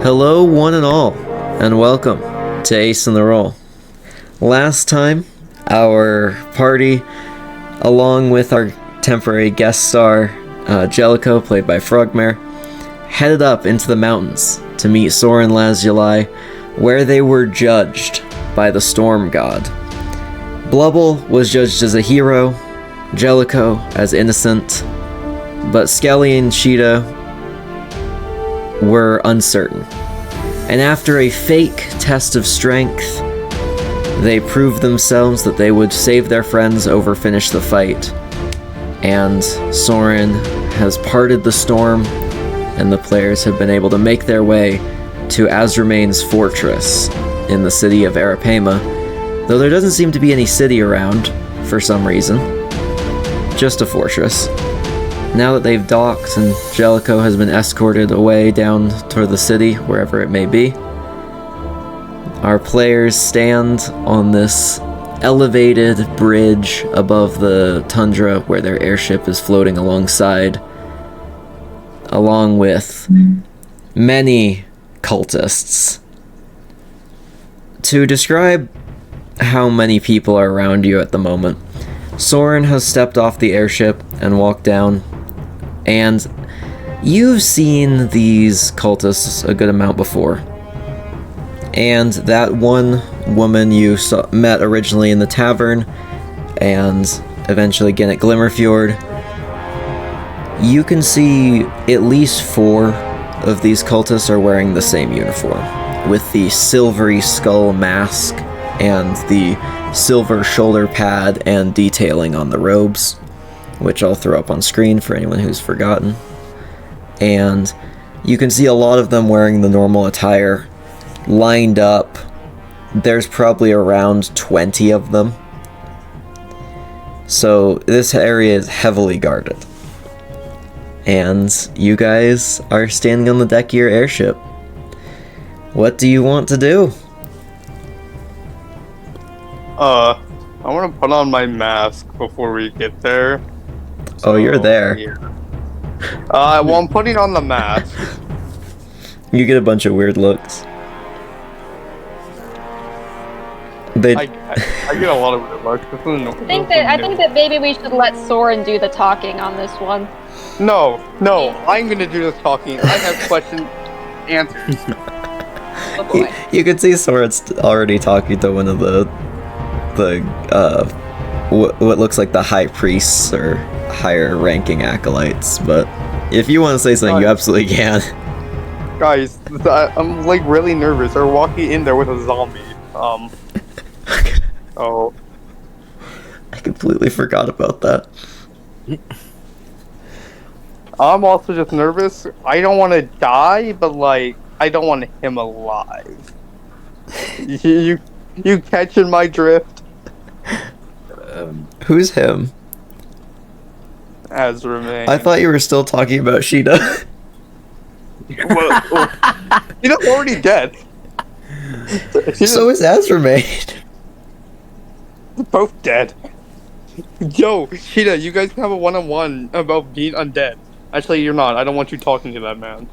Hello, one and all, and welcome to Ace in the Roll. Last time, our party, along with our temporary guest star, Jellicoe, played by Frogmare, headed up into the mountains to meet Soren Lazuli, where they were judged by the Storm God. Blubble was judged as a hero, Jellicoe as innocent, but Skelly and Sheeta were uncertain. And after a fake test of strength, they proved themselves that they would save their friends over finish the fight. And Soren has parted the storm, and the players have been able to make their way to Azrimein's fortress in the city of Arapema, though there doesn't seem to be any city around for some reason. Just a fortress. Now that they've docked and Jellicoe has been escorted away down toward the city, wherever it may be, our players stand on this elevated bridge above the tundra where their airship is floating alongside, along with many cultists. To describe how many people are around you at the moment, Soren has stepped off the airship and walked down, and you've seen these cultists a good amount before. And that one woman you met originally in the tavern, and eventually again at Glimmerfjord, you can see at least 4 of these cultists are wearing the same uniform, with the silvery skull mask and the silver shoulder pad and detailing on the robes, which I'll throw up on screen for anyone who's forgotten. And you can see a lot of them wearing the normal attire, lined up. There's probably around 20 of them. So this area is heavily guarded. And you guys are standing on the deck of your airship. What do you want to do? I want to put on my mask before we get there. So, oh, you're there. Yeah. Well, I'm putting on the mask. You get a bunch of weird looks. I get a lot of weird looks. I think that maybe we should let Soren do the talking on this one. No, I'm gonna do the talking. I have questions answers. Oh boy. You can see Soren's already talking to one of the what looks like the high priests or higher ranking acolytes, but if you want to say something, you absolutely can. Guys, I'm like really nervous. They're walking in there with a zombie. Oh. I completely forgot about that. I'm also just nervous. I don't want to die, but like, I don't want him alive. You catching my drift? Who's him? Azrimein. I thought you were still talking about Sheeta. Well, Sheeta's already dead. So is Azrimein. Both dead. Yo, Sheeta, you guys can have a one-on-one about being undead. Actually, you're not. I don't want you talking to that man.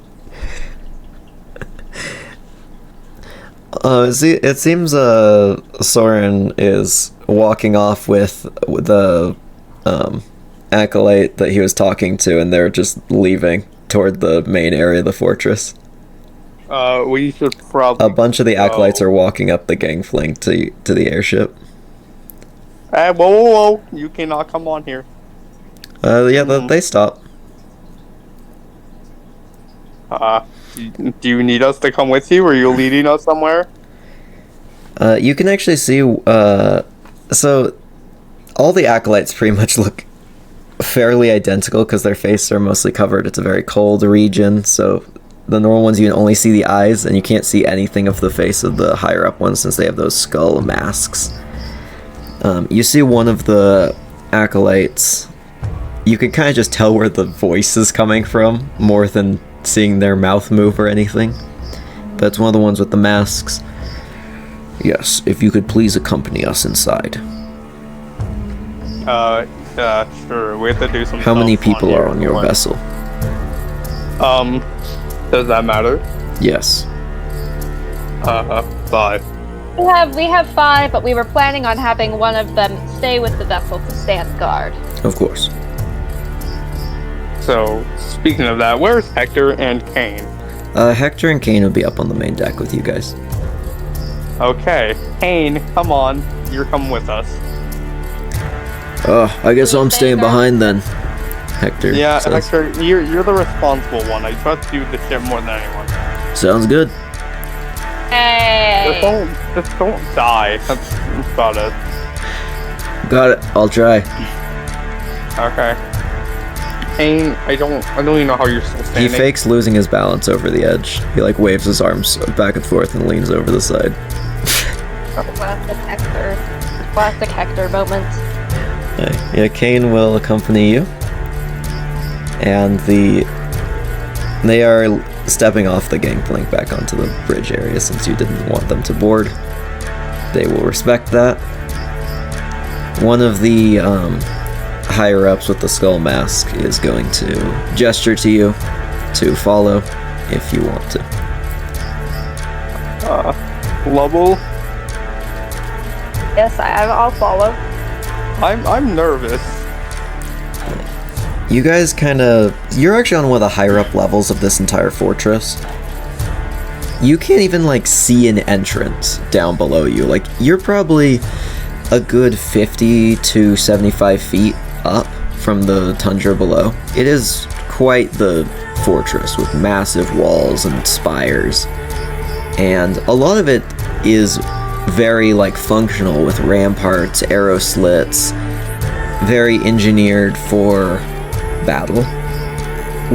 It seems Soren is walking off with the acolyte that he was talking to, and they're just leaving toward the main area of the fortress. We should probably... A bunch of the acolytes are walking up the gangplank to the airship. Hey, whoa. You cannot come on here. They stop. Do you need us to come with you, or are you leading us somewhere? You can actually see, so all the acolytes pretty much look fairly identical because their faces are mostly covered. It's a very cold region, so the normal ones you can only see the eyes, and you can't see anything of the face of the higher up ones since they have those skull masks. You see one of the acolytes, you can kind of just tell where the voice is coming from, more than seeing their mouth move or anything. But it's one of the ones with the masks. Yes, if you could please accompany us inside. Sure, we have to do some How many stuff people are on your vessel? Does that matter? Yes. 5. We have 5, but we were planning on having one of them stay with the vessel to stand guard. Of course. So, speaking of that, where's Hector and Kane? Hector and Kane will be up on the main deck with you guys. Okay, Kane, come on. You're coming with us. I guess I'm staying behind then. Hector. Yeah, says. Hector, you're the responsible one. I trust you the ship more than anyone. Sounds good. Hey! Just don't die. That's about it. Got it. I'll try. Okay. Kane, I don't even know how you're still He standing. fakes losing his balance over the edge. He like waves his arms back and forth and leans over the side. Classic Hector. Classic Hector moment. Yeah, Kane will accompany you. And they are stepping off the gangplank back onto the bridge area since you didn't want them to board. They will respect that. One of the higher ups with the skull mask is going to gesture to you to follow if you want to. Lovell, Yes, I'll follow. I'm nervous. You guys you're actually on one of the higher up levels of this entire fortress. You can't even like see an entrance down below you. Like you're probably a good 50 to 75 feet up from the tundra below. It is quite the fortress with massive walls and spires. And a lot of it is very like functional with ramparts, arrow slits, very engineered for battle.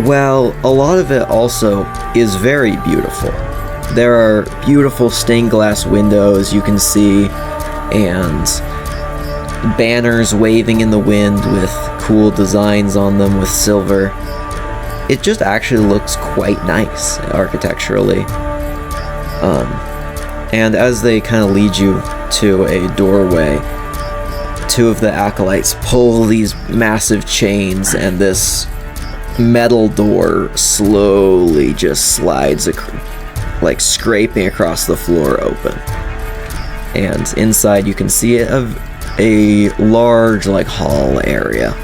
Well, a lot of it also is very beautiful. There are beautiful stained glass windows you can see, and banners waving in the wind with cool designs on them with silver. It just actually looks quite nice architecturally. And as they kind of lead you to a doorway, two of the acolytes pull these massive chains, and this metal door slowly just slides, like scraping across the floor open. And inside you can see a large like hall area.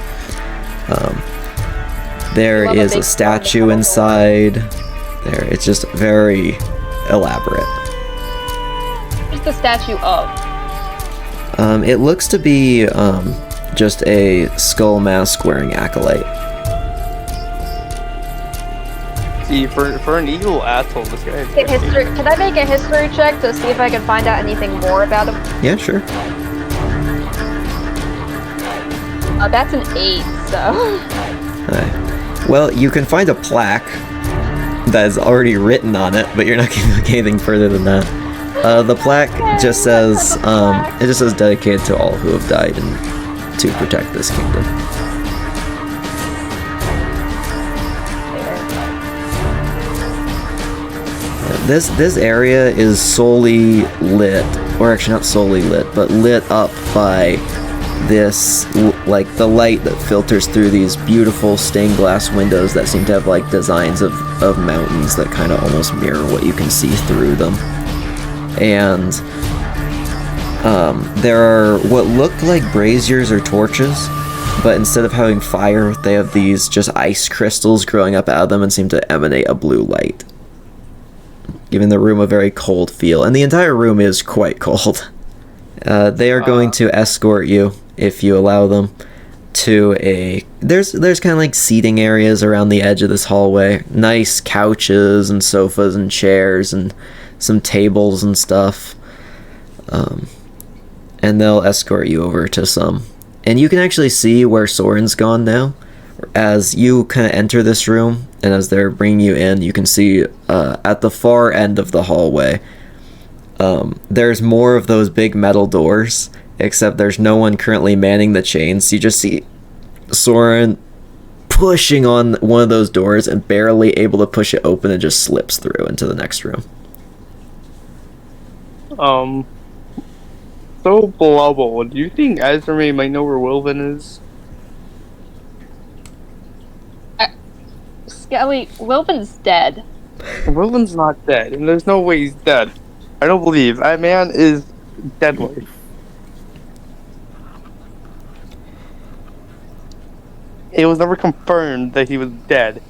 There is a statue inside. There, it's just very elaborate. Who's the statue of? It looks to be just a skull mask wearing acolyte. See, for an evil asshole, this guy is Can I make a history check to see if I can find out anything more about him? Yeah, sure. That's an 8, so... Alright. Well, you can find a plaque that is already written on it, but you're not going to look anything further than that. The plaque just says, it just says dedicated to all who have died to protect this kingdom. This area is solely lit, or actually not solely lit, but lit up by this, like the light that filters through these beautiful stained glass windows that seem to have like designs of mountains that kind of almost mirror what you can see through them. And there are what look like braziers or torches, but instead of having fire, they have these just ice crystals growing up out of them and seem to emanate a blue light, giving the room a very cold feel. And the entire room is quite cold. They are going to escort you, if you allow them, to there's kind of like seating areas around the edge of this hallway. Nice couches and sofas and chairs and some tables and stuff. And they'll escort you over to some. And you can actually see where Soren's gone now. As you kind of enter this room, and as they're bringing you in, you can see at the far end of the hallway, there's more of those big metal doors, except there's no one currently manning the chains. You just see Soren pushing on one of those doors and barely able to push it open, and just slips through into the next room. So Blubble, do you think Azrimein might know where Wilvin is? Skelly, Wilvin's dead. Wilvin's not dead, and there's no way he's dead. I don't believe that man is deadly. It was never confirmed that he was dead.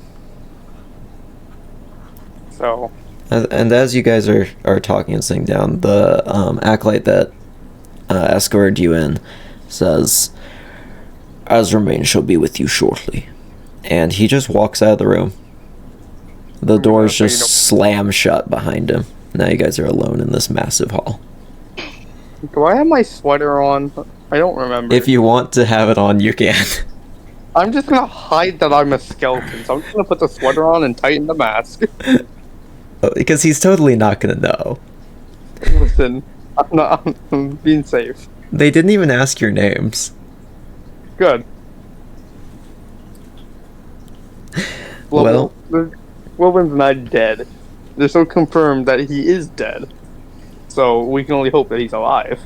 So. And as you guys are talking and sitting down, the acolyte that escorted you in says, Azrimein shall be with you shortly. And he just walks out of the room. The doors just slam shut behind him. Now you guys are alone in this massive hall. Do I have my sweater on? I don't remember. If you want to have it on, you can. I'm just gonna hide that I'm a skeleton, so I'm just gonna put the sweater on and tighten the mask. Because he's totally not gonna know. Listen, I'm being safe. They didn't even ask your names. Good. Well, Wilbur's not dead. They're so confirmed that he is dead. So we can only hope that he's alive.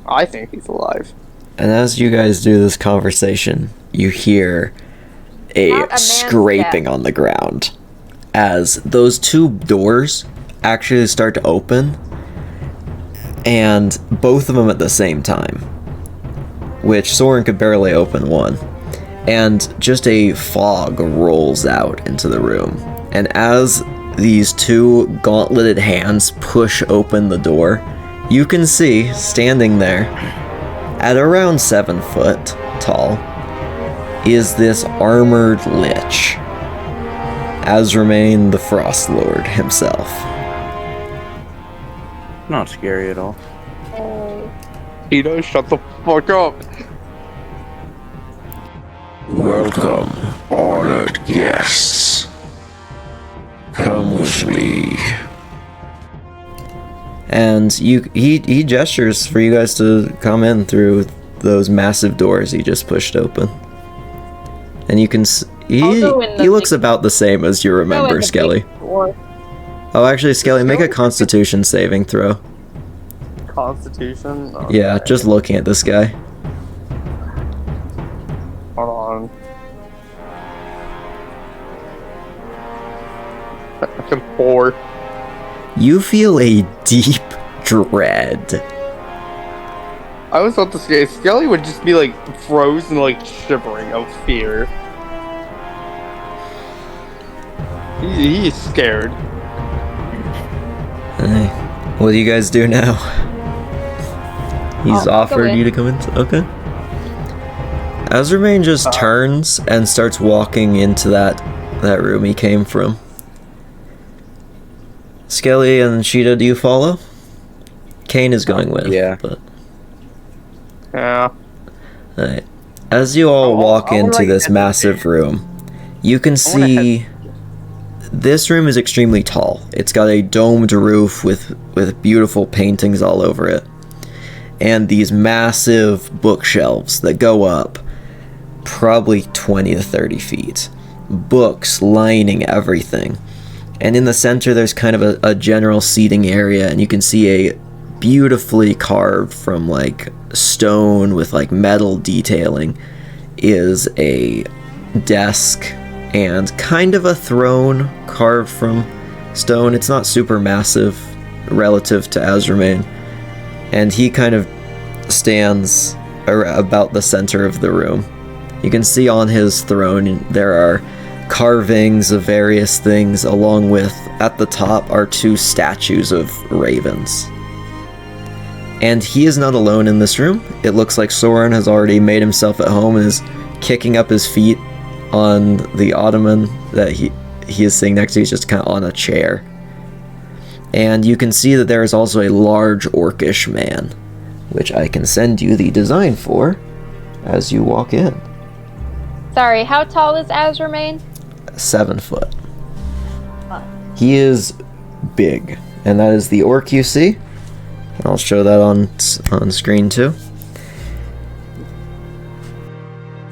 I think he's alive. and as you guys do this conversation, you hear a scraping on the ground as those two doors actually start to open, and both of them at the same time, which Soren could barely open one, and just a fog rolls out into the room. And as these two gauntleted hands push open the door, you can see, standing there, at around 7 foot tall, is this armored lich, Azrimein the Frostlord himself. Not scary at all. Tito, shut the fuck up. Welcome, honored guests. Come with me. And he gestures for you guys to come in through those massive doors he just pushed open. And you can he looks about the same as you remember, Skelly. Oh, actually, Skelly, make a Constitution saving throw. Constitution? Okay. Yeah, just looking at this guy. Hold on. I said 4. You feel a deep dread. I was about to say, Skelly would just be like frozen, like shivering of fear. He's scared. Hey, what do you guys do now? He's offered you to come in. Okay. Azrimein just turns and starts walking into that room he came from. Skelly and Sheeta, do you follow? Kane is going with. Yeah. But Yeah. alright. As you all walk into this massive room, you can see this room is extremely tall. It's got a domed roof with beautiful paintings all over it. And these massive bookshelves that go up probably 20 to 30 feet. Books lining everything. And in the center there's kind of a general seating area, and you can see a beautifully carved from like stone with like metal detailing is a desk and kind of a throne carved from stone. It's not super massive relative to Azrimein, and he kind of stands about the center of the room. You can see on his throne there are carvings of various things, along with, at the top, are 2 statues of ravens. And he is not alone in this room. It looks like Soren has already made himself at home and is kicking up his feet on the ottoman that he is sitting next to. He's just kind of on a chair. And you can see that there is also a large orcish man, which I can send you the design for as you walk in. Sorry, how tall is Azrimein? 7 foot. He is big, and that is the orc you see. I'll show that on screen too.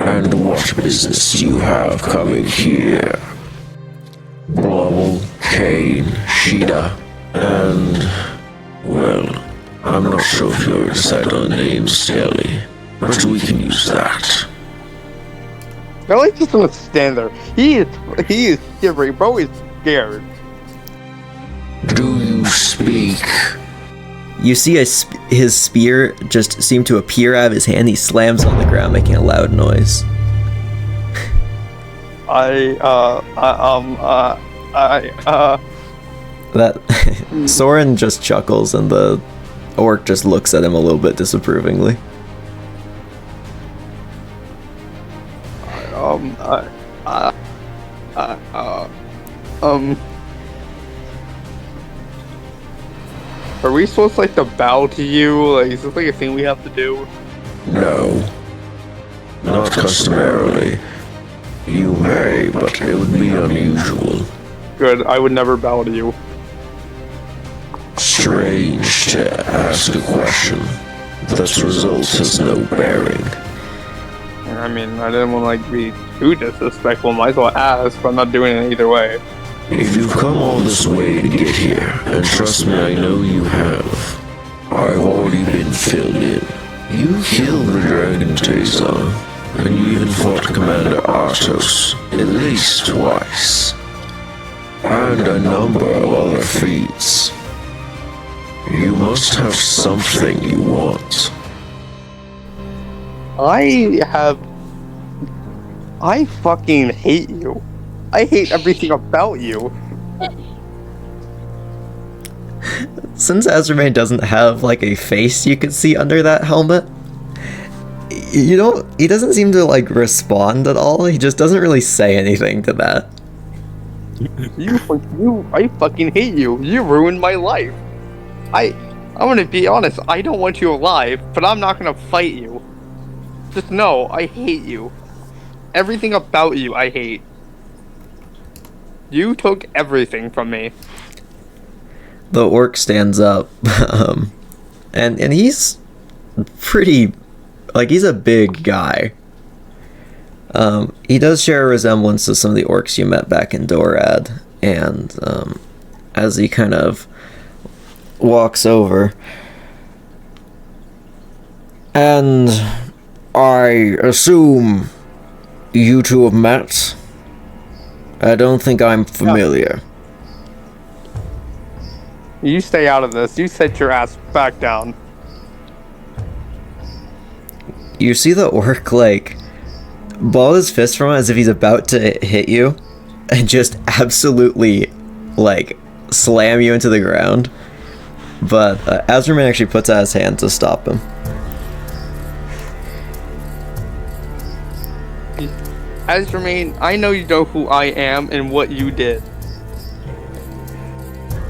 And what business do you have coming here? Blubble, Kane, Sheeta, and... well, I'm not sure if you're excited on the name Skelly, but we can use that. Skelly's just gonna stand there. He is shivering, bro is scared. Do you Speak. You see his spear just seem to appear out of his hand. He slams on the ground, making a loud noise. That Soren just chuckles, and the orc just looks at him a little bit disapprovingly. Are we supposed to, like, to bow to you? Like, is this like a thing we have to do? No. Not customarily. You may, but it would be unusual. Good, I would never bow to you. Strange to ask a question that's result has no bearing. I mean, I didn't want to, like, be too disrespectful. Might as well ask, but I'm not doing it either way. If you've come all this way to get here, and trust me, I know you have, I've already been filled in. You killed the Dragon Tazon, and you even fought Commander Artos at least twice. And a number of other feats. You must have something you want. I fucking hate you. I hate everything about you. Since Azrimein doesn't have like a face you could see under that helmet, he doesn't seem to like respond at all. He just doesn't really say anything to that. I fucking hate you. You ruined my life. I'm gonna be honest, I don't want you alive, but I'm not gonna fight you. Just know, I hate you. Everything about you, I hate. You took everything from me. The orc stands up, and he's pretty, like, he's a big guy. He does share a resemblance to some of the orcs you met back in Dorad, and as he kind of walks over, and I assume you two have met? I don't think I'm familiar. You stay out of this. You sit your ass back down. You see the orc, like, ball his fist from it as if he's about to hit you, and just absolutely, like, slam you into the ground. But Azrimein actually puts out his hand to stop him. Azrimein, I know you know who I am and what you did.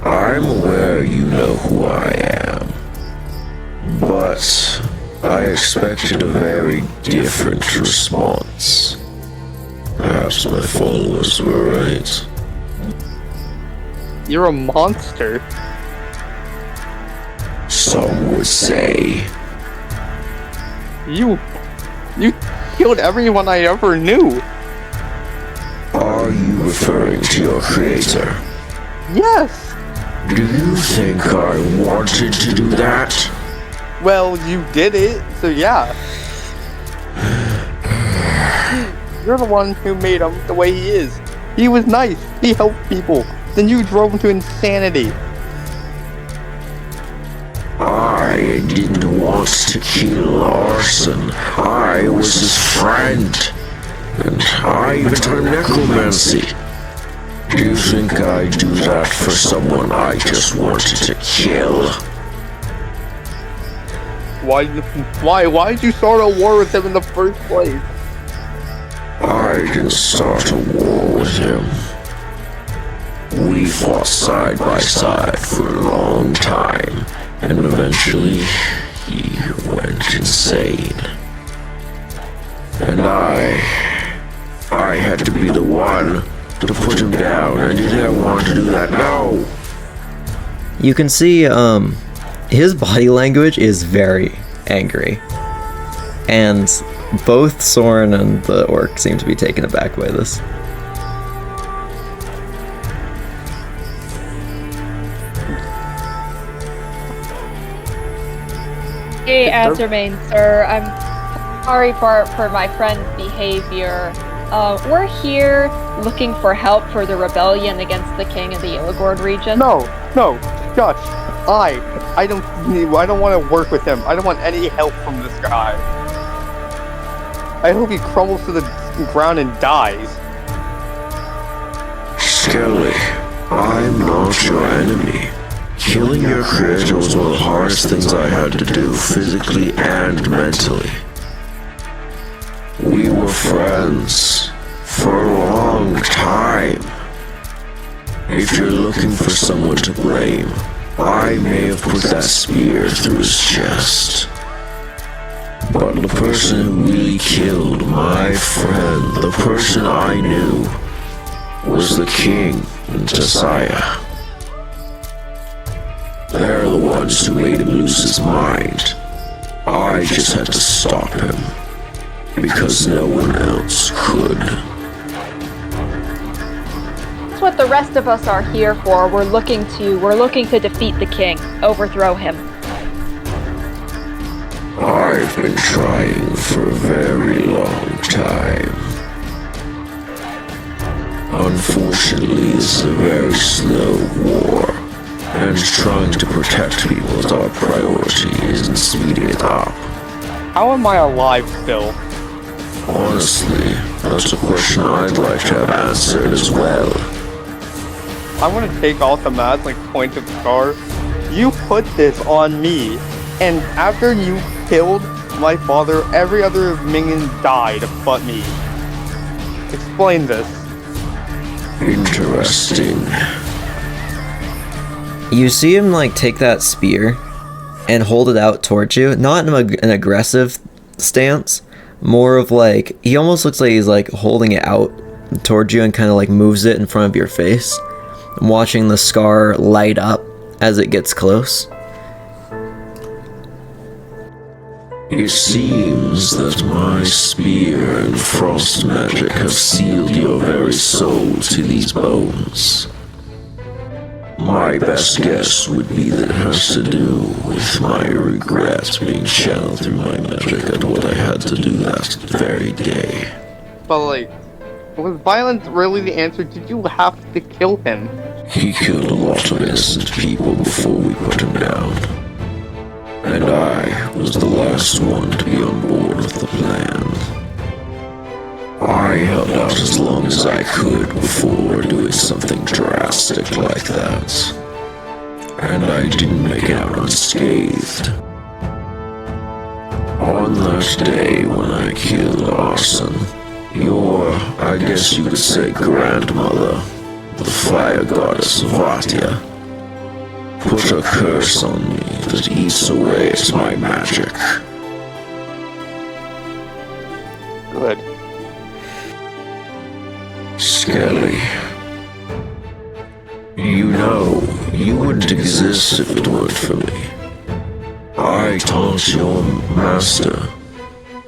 I'm aware you know who I am, but I expected a very different response. Perhaps my followers were right. You're a monster. Some would say. You killed everyone I ever knew. Are you referring to your creator? Yes. Do you think I wanted to do that? Well, you did it, so yeah. You're the one who made him the way he is. He was nice. He helped people. Then you drove him to insanity. I didn't want to kill Larson. I was his friend. And I even taught necromancy. Do you think I'd do that for someone I just wanted to kill? Why'd you start a war with him in the first place? I didn't start a war with him. We fought side by side for a long time, and eventually he went insane. And I had to be the one to put him down, and you think I wanted to do that? No! You can see, his body language is very angry. And both Soren and the orc seem to be taken aback by this. Hey, Azrimein, sir. I'm sorry for my friend's behavior. We're here looking for help for the rebellion against the king of the Illagord region. No. Shush. I don't want to work with him. I don't want any help from this guy. I hope he crumbles to the ground and dies. Skelly, I'm not your enemy. Killing your creator was one of the hardest things I had to do, physically and mentally. We were friends for a long time. If you're looking for someone to blame, I may have put that spear through his chest. But the person who really killed my friend, the person I knew, was the king and Josiah. They're the ones who made him lose his mind. I just had to stop him, because no one else could. That's what the rest of us are here for. We're looking to defeat the king, overthrow him. I've been trying for a very long time. Unfortunately, this is a very slow war, and trying to protect people is our priority, isn't speeding it up. How am I alive still? Honestly, that's a question I'd like to have answered as well. I want to take off the mask, like point to the scar. You put this on me, and after you killed my father, every other minion died but me. Explain this. Interesting. You see him like take that spear and hold it out towards you, not in an aggressive stance, more of like, he almost looks like he's like holding it out towards you and kind of like moves it in front of your face. I'm watching the scar light up as it gets close. It seems that my spear and frost magic have sealed your very soul to these bones. My best guess would be that it has to do with my regret being channeled through my magic at what I had to do that very day. But like, was violence really the answer? Did you have to kill him? He killed a lot of innocent people before we put him down. And I was the last one to be on board with the plan. I held out as long as I could before doing something drastic like that. And I didn't make it out unscathed. On that day when I killed Arson, your, I guess you could say, grandmother, the fire goddess Vatia, put a curse on me that eats away at my magic. Good. Skelly, you know, you wouldn't exist if it weren't for me. I taught your master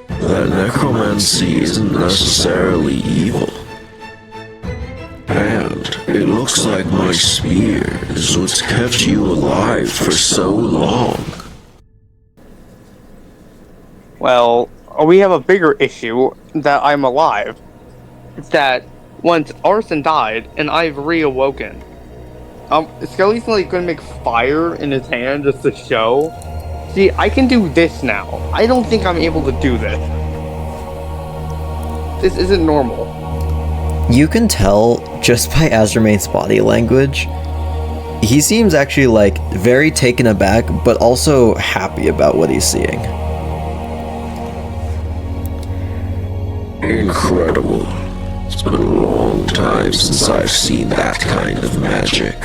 that necromancy isn't necessarily evil. And it looks like my spear is what's kept you alive for so long. Well, we have a bigger issue that I'm alive. It's that once Arson died and I've reawoken, Skelly's like gonna make fire in his hand just to show. See, I can do this now. I don't think I'm able to do this. This isn't normal. You can tell just by Azrimein's body language, he seems actually like very taken aback, but also happy about what he's seeing. Incredible. It's been a long time since I've seen that kind of magic.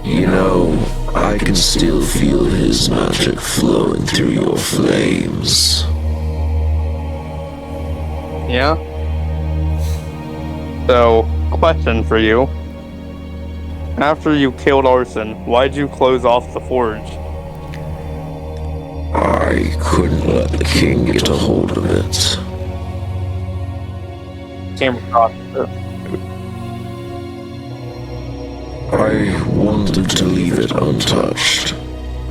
You know, I can still feel his magic flowing through your flames. Yeah? So, question for you. After you killed Arson, why'd you close off the forge? I couldn't let the king get a hold of it. Came across it. I wanted to leave it untouched,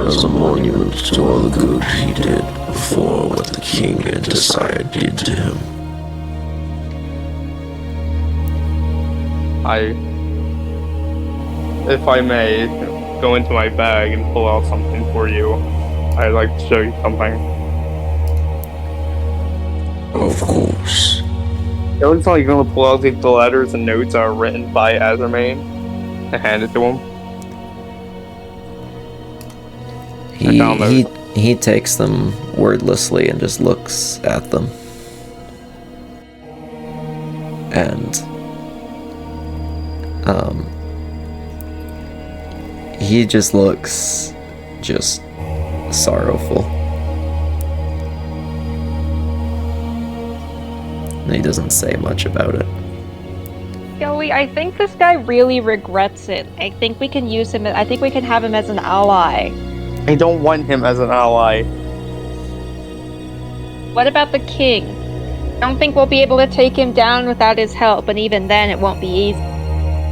as a monument to all the good he did before what the king and Josiah did to him. If I may, go into my bag and pull out something for you. I'd like to show you something. Of course. It looks like you're gonna pull out the letters and notes that are written by Azrimein and hand it to him. He takes them wordlessly and just looks at them. And he just looks just sorrowful. And he doesn't say much about it. Joey, I think this guy really regrets it. I think we can use him. I think we can have him as an ally. I don't want him as an ally. What about the king? I don't think we'll be able to take him down without his help, and even then it won't be easy.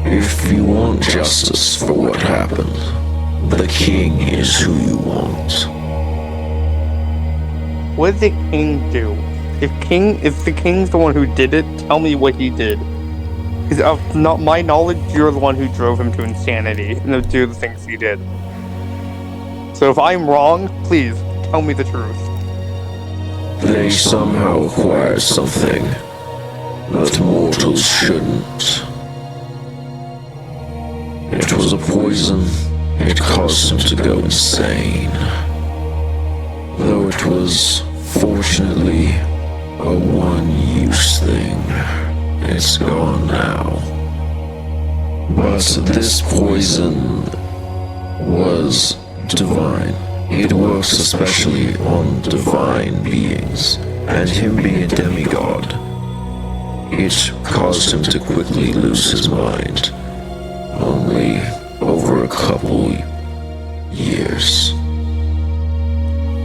If you want justice for what happened, the king is who you want. What did the king do? If the king's the one who did it, tell me what he did. Because of not my knowledge, you're the one who drove him to insanity and to do the things he did. So if I'm wrong, please tell me the truth. They somehow acquired something that mortals shouldn't. It was a poison. It caused him to go insane. Though it was, fortunately, a one-use thing. It's gone now. But this poison was divine. It works especially on divine beings, and him being a demigod, it caused him to quickly lose his mind. Only over a couple years.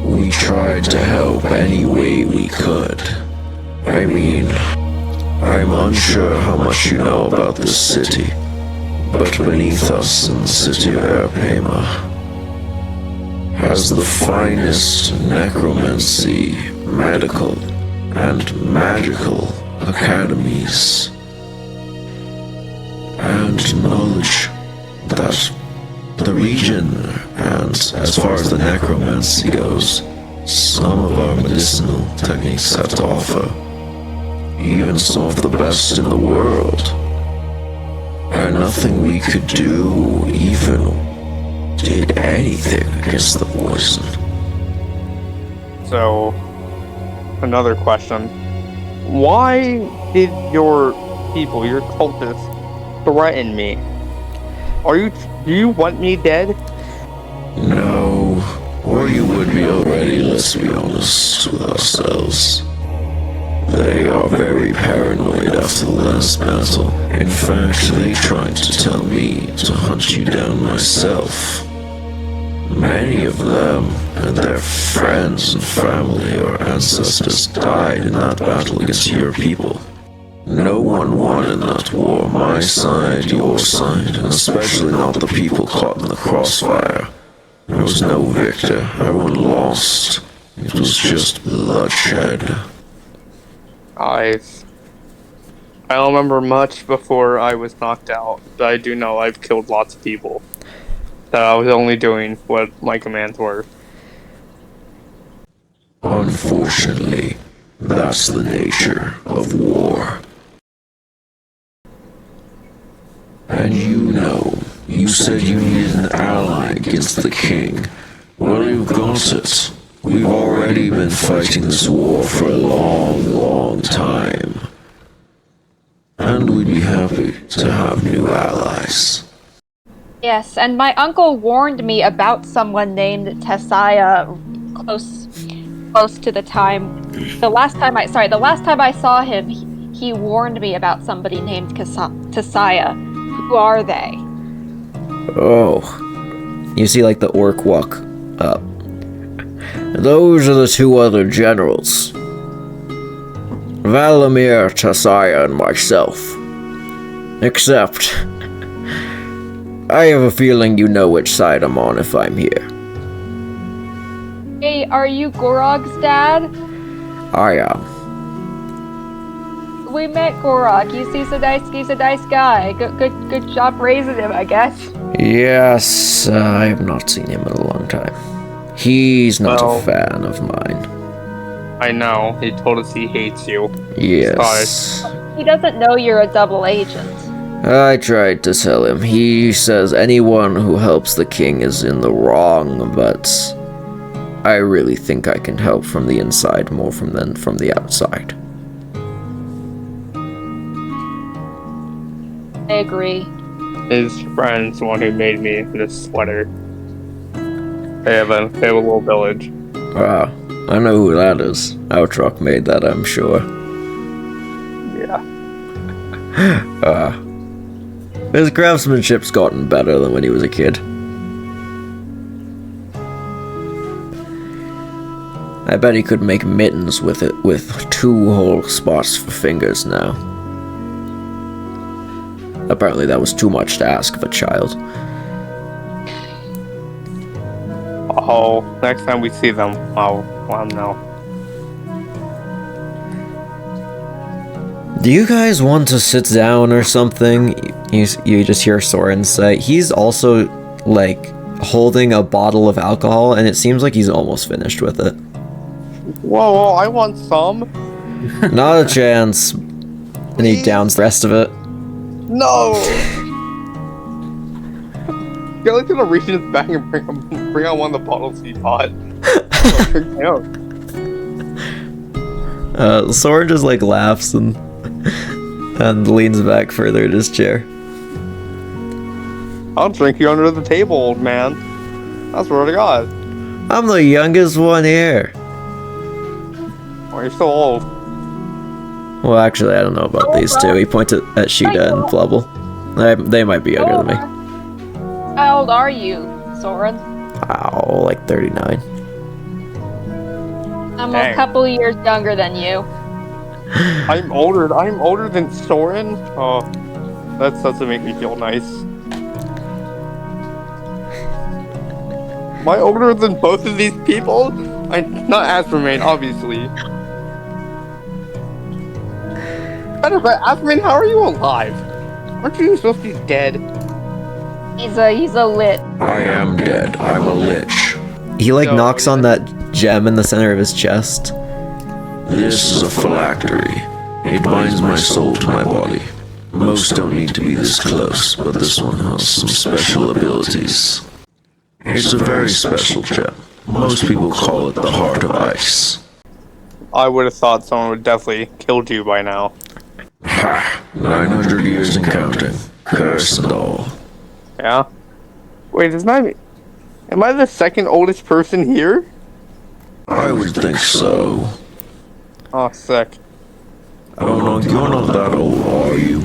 We tried to help any way we could. I mean, I'm unsure how much you know about this city, but beneath us in the city of Arapema has the finest necromancy, medical, and magical academies, and knowledge that the region, and as far as the necromancy goes, some of our medicinal techniques have to offer, even some of the best in the world. And nothing we could do even did anything against the poison. So, another question. Why did your people, your cultists, threaten me? Do you want me dead? No, or you would be already, let's be honest with ourselves. They are very paranoid after the last battle. In fact, they tried to tell me to hunt you down myself. Many of them and their friends and family or ancestors died in that battle against your people. No one won in that war, my side, your side, and especially not the people caught in the crossfire. There was no victor, everyone lost. It was just bloodshed. I don't remember much before I was knocked out, but I do know I've killed lots of people. That I was only doing what my commands were. Unfortunately, that's the nature of war. And you said you needed an ally against the king. Well, you've got it. We've already been fighting this war for a long, long time. And we'd be happy to have new allies. Yes, and my uncle warned me about someone named Tessaya close to the time. The last time I saw him, he warned me about somebody named Tessaya. Who are they? Oh. You see, like, the orc walk up. Those are the two other generals. Valimir, Tessaya, and myself. Except, I have a feeling you know which side I'm on if I'm here. Hey, are you Gorog's dad? I am. we met Gorak. He's a nice guy. Good job raising him, I guess. Yes, I have not seen him in a long time. He's not a fan of mine. I know. He told us he hates you. Yes. He doesn't know you're a double agent. I tried to tell him. He says anyone who helps the king is in the wrong, but I really think I can help from the inside more than from the outside. I agree. His friend's the one who made me this sweater. They have a little village. Ah, I know who that is. Outrock made that, I'm sure. Yeah. His craftsmanship's gotten better than when he was a kid. I bet he could make mittens with it, with 2 whole spots for fingers now. Apparently that was too much to ask of a child. Oh, next time we see them, I'll let them know. Do you guys want to sit down or something? You just hear Soren say. He's also, like, holding a bottle of alcohol, and it seems like he's almost finished with it. Whoa, I want some. Not a chance. And he downs the rest of it. No! Gilly's gonna reach in his bag and bring out one of the bottles he bought. Soren just, like, laughs and leans back further in his chair. I'll drink you under the table, old man. I swear to God. I'm the youngest one here. Oh, you're so old. Well, actually, I don't know about these two. He points at Sheeta and Flubble. They might be younger than me. How old are you, Soren? Oh, like 39. I'm Dang. a couple years younger than you. I'm older than Soren? Oh, that doesn't make me feel nice. Am I older than both of these people? I'm not Azrimein, obviously. But Azrimein, how are you alive? Aren't you supposed to be dead? He's a lit. I am dead. I'm a lich. He, like, No, knocks on that gem in the center of his chest. This is a phylactery. It binds my soul to my body. Most don't need to be this close, but this one has some special abilities. It's a very special gem. Most people call it the Heart of Ice. I would have thought someone would definitely killed you by now. Ha! 900 years and counting. Curse and all. Yeah? Wait, am I the second oldest person here? I would think so. Oh, sick. Oh no, you're not that old, are you?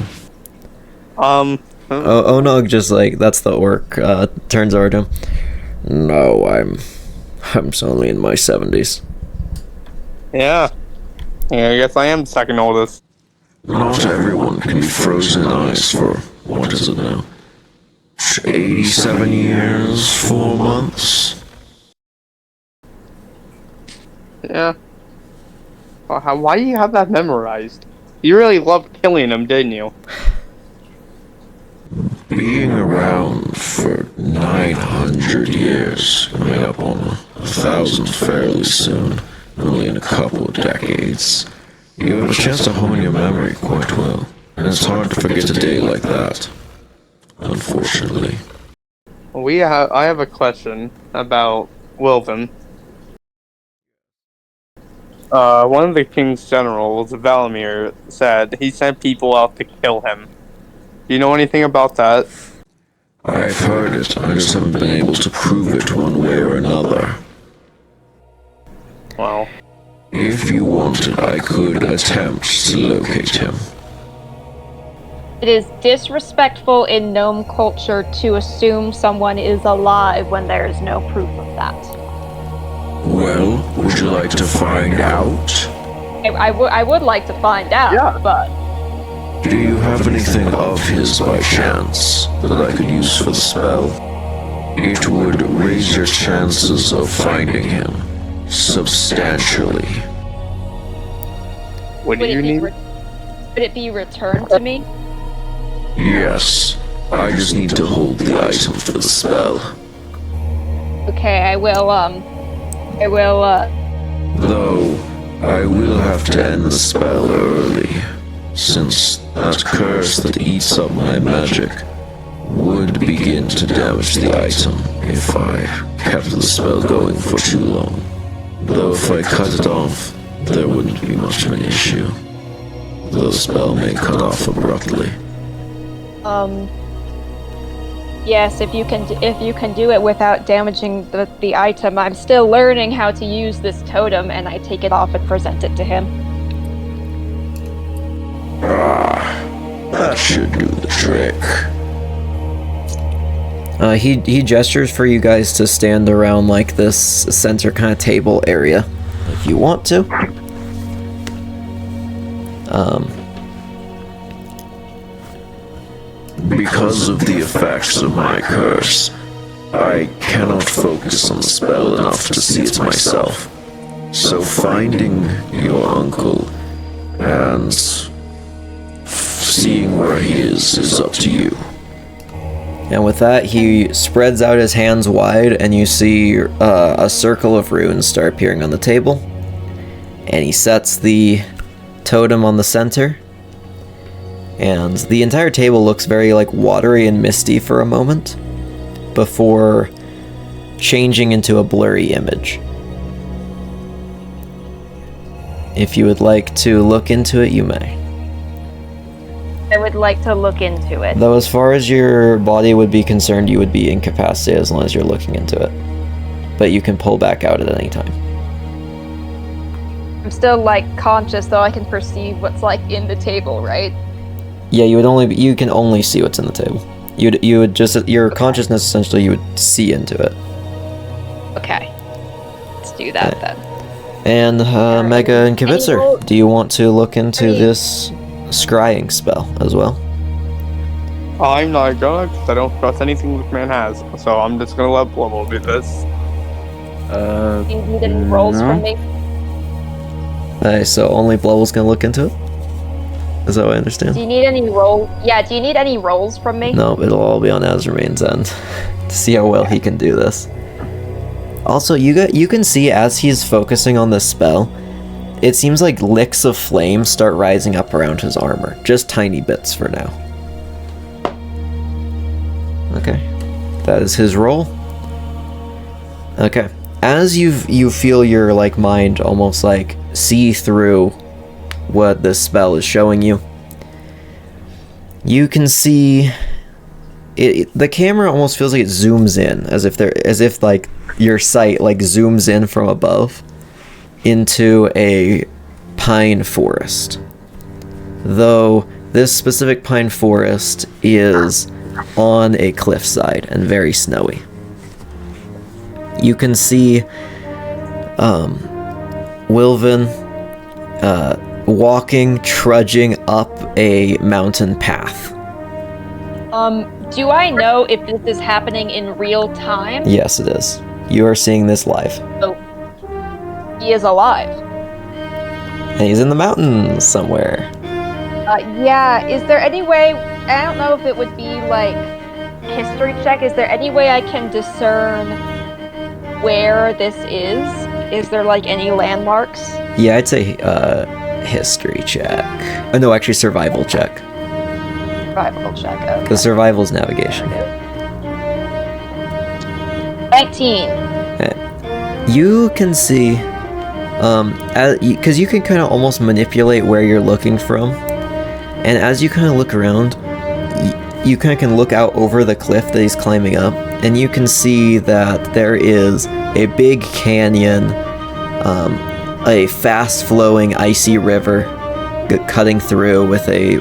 Onog just, like, that's the orc, turns over to him. No, I'm only in my 70s. Yeah. Yeah, I guess I am the second oldest. Not everyone can be frozen in ice for, what is it now? 87 years, 4 months? Yeah. Why do you have that memorized? You really loved killing him, didn't you? Being around for 900 years, coming up on 1,000 fairly soon, only in a couple of decades, you have a chance to hone your memory quite well, and it's hard to forget a day like that, unfortunately. I have a question about Wilvin. One of the king's generals, Valimir, said he sent people out to kill him. Do you know anything about that? I've heard it, I just haven't been able to prove it one way or another. Well, If you wanted, I could attempt to locate him. It is disrespectful in gnome culture to assume someone is alive when there is no proof of that. Well, would you like to find out? I would like to find out, Yeah. but Do you have anything of his by chance that I could use for the spell? It would raise your chances of finding him substantially. what do would you it be need? Would it be returned to me? Yes. I just need to hold the item for the spell. Okay, I will, Though, I will have to end the spell early, since that curse that eats up my magic would begin to damage the item if I kept the spell going for too long. Though if I cut it off, there wouldn't be much of an issue. Though the spell may cut off abruptly. Yes, if you can do it without damaging the item. I'm still learning how to use this totem, and I take it off and present it to him. That should do the trick. He gestures for you guys to stand around like this center kind of table area, if you want to. Because of the effects of my curse, I cannot focus on the spell enough to see it myself. So finding your uncle and seeing where he is up to you. And with that, he spreads out his hands wide, and you see a circle of runes start appearing on the table. And he sets the totem on the center. And the entire table looks very like watery and misty for a moment, before changing into a blurry image. If you would like to look into it, you may. I would like to look into it. Though as far as your body would be concerned, you would be incapacitated as long as you're looking into it. But you can pull back out at any time. I'm still, like, conscious, though I can perceive what's, like, in the table, right? Yeah, you can only see what's in the table. You would just, your consciousness essentially, you would see into it. Okay. Let's do that then. And Mega and Kibitzer, roll- do you want to look into this scrying spell as well? I'm not gonna, because I don't trust anything this man has. So I'm just gonna let Blubble do this. Do you need any rolls from me? Nice, so only Blovel's gonna look into it? Is that what I understand? Do you need any do you need any rolls from me? No, it'll all be on Azrimein's end to see how well he can do this. Also, you can see as he's focusing on this spell, it seems like licks of flame start rising up around his armor. Just tiny bits for now. Okay. That is his roll. Okay. As you feel your like mind almost like see through what this spell is showing you, you can see the camera almost feels like it zooms in, as if like your sight like zooms in from above into a pine forest. Though this specific pine forest is on a cliffside and very snowy. You can see Wilvin walking, trudging up a mountain path. Do I know if this is happening in real time? Yes, it is. You are seeing this live. Oh, he is alive. And he's in the mountains somewhere. Yeah, is there any way, I don't know if it would be like history check, is there any way I can discern where this is? Is there like any landmarks? Yeah, I'd say history check. Oh, no, actually survival check. Survival check, okay. The survival's navigation. 19. You can see, because you can kind of almost manipulate where you're looking from, and as you kind of look around, you kind of can look out over the cliff that he's climbing up, and you can see that there is a big canyon, a fast-flowing icy river cutting through with a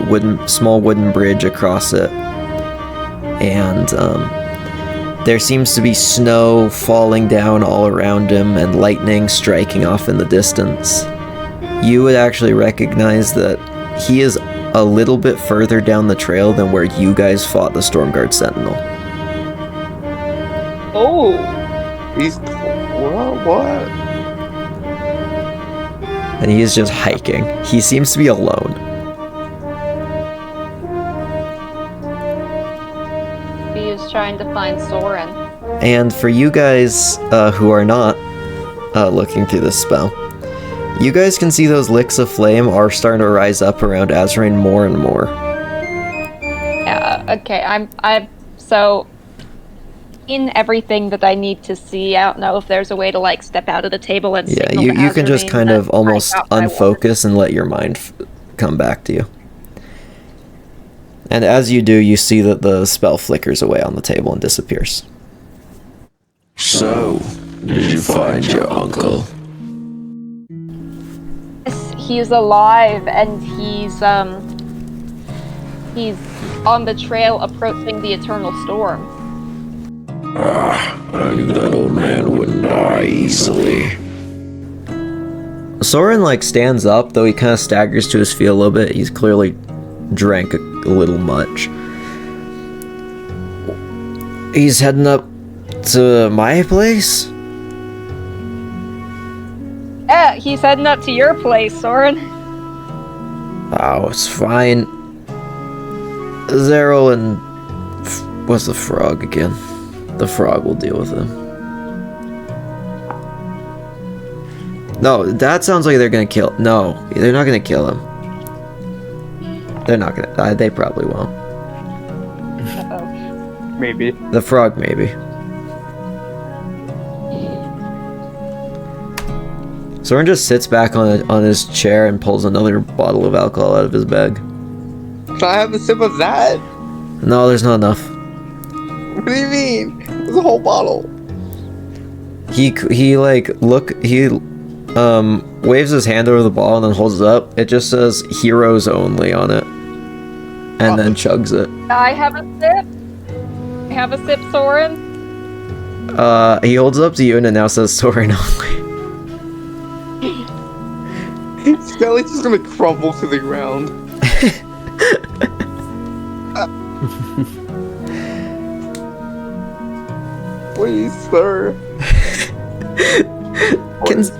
small wooden bridge across it, and there seems to be snow falling down all around him and lightning striking off in the distance. You would actually recognize that he is a little bit further down the trail than where you guys fought the Stormguard Sentinel. Oh! He's... What? And he is just hiking. He seems to be alone. Maybe he was trying to find Soren. And for you guys who are not looking through this spell, you guys can see those licks of flame are starting to rise up around Azrimein more and more. Yeah, okay, I'm so in everything that I need to see. I don't know if there's a way to like step out of the table and Yeah, signal to you can just Azrimein kind that of almost I got my unfocus and let your mind come back to you. And as you do, you see that the spell flickers away on the table and disappears. So, did you find your uncle? Yes, he's alive and he's on the trail approaching the Eternal Storm. I knew that old man wouldn't die easily. Soren stands up, though he kind of staggers to his feet a little bit. He's clearly drank a little much. He's heading up to my place? Yeah, he's heading up to your place, Soren. Oh, it's fine. Zero and... what's the frog again? The frog will deal with him. No, that sounds like they're gonna kill... No, they're not gonna kill him. They're not gonna... they probably won't. Uh-oh. Maybe. The frog, maybe. Soren just sits back on his chair and pulls another bottle of alcohol out of his bag. Can I have a sip of that? No, there's not enough. What do you mean? There's a whole bottle. He waves his hand over the ball and then holds it up. It just says heroes only on it. And then chugs it. I have a sip. I have a sip, Soren. He holds it up to you and it now says Soren only. Skelly's just gonna crumble to the ground. Please, sir.